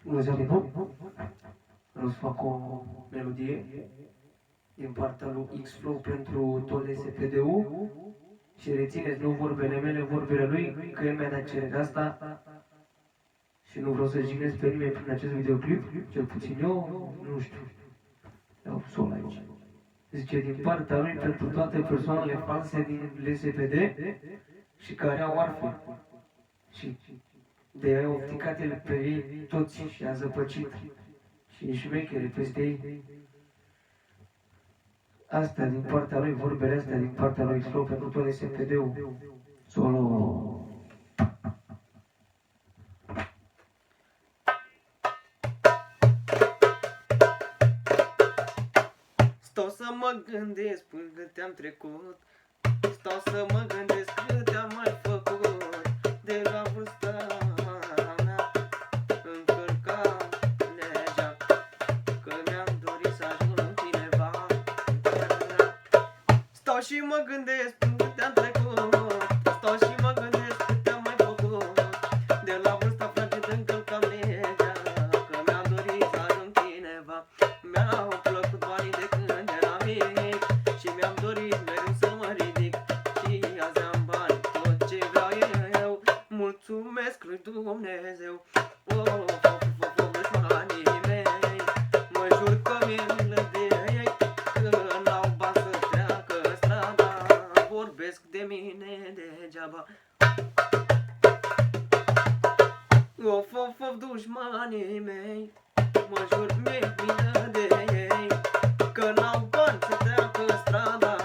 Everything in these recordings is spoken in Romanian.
Bună ziua din nou! Vreau să fac o melodie din partea lui X-Flow pentru tot SPD-ul și rețineți, nu vorbele mele, vorbele lui, că el mi-a dat cererea asta și nu vreau să jignesc pe nimeni prin acest videoclip, cel puțin eu, nu știu, iau sol aici. Zice, din partea lui pentru toate persoanele false din LSPD și care au arfe. Și de aia au opticat el pe ei toți și a zăpăcit și șmechere peste ei. Astea din partea lui, vorbele astea din partea lui X-Flow pentru tot SPD-ul. Solo. Stau să mă gândesc până te-am trecut. Stau să mă gândesc cât am mai făcut. De la vârsta mea încărca legea, că mi-am dorit să ajung cineva. Stau și mă gândesc până te-am trecut. Stau și mă gândesc cât am mai făcut. De la vârsta fragedă încălcam legea, că mi-am dorit să ajung cineva. Mi-au plăcut banii de când eram mic și mi-am dorit mereu să mă ridic. Și azi am bani, tot ce vreau eu, mulțumesc lui Dumnezeu. Dușmanii mei, mă jur că mi-e milă de ei, că n-au bani să treacă strada, vorbesc de mine degeaba. Of, of, of, dușmanii mei, mă jur mi-e milă de ei, că n-au bani să treacă strada,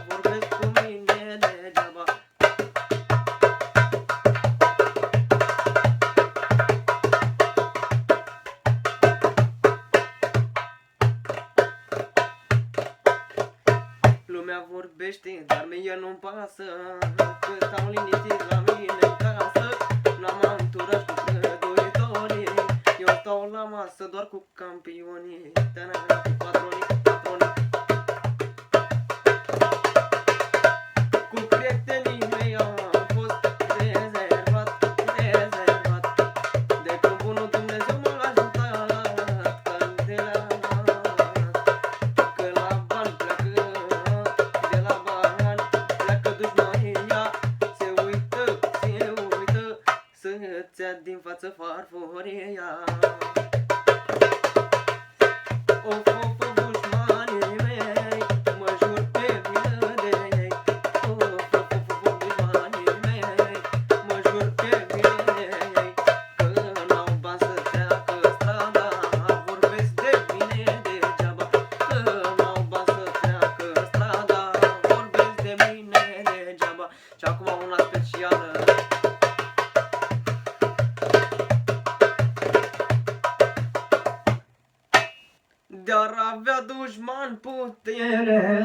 vorbesc cu mine degeaba. Lumea vorbește, dar mie nu-mi pasă, cât au liniștit la mine în casă. N-am anturaj cu prăduitorii, eu stau la masă doar cu campionii, cu patronii, cu patronii. Cu prietenii mei am fost rezervat, rezervat. De când bunul Dumnezeu m-a ajutat, că de la bani pleacă, de la bani pleacă dușmania. Se uită, să-ți ia din față farfuria. Of, of, of, dușmanii mei, mă jur pe milă de ei. Of, of, of, of, dușmanii mei, mă jur pe milă de ei, că n-au bani să treacă strada, vorbesc de mine degeaba. Că n-au bani să treacă strada, vorbesc de mine degeaba. Și acum una specială. De-ar avea dușman putere,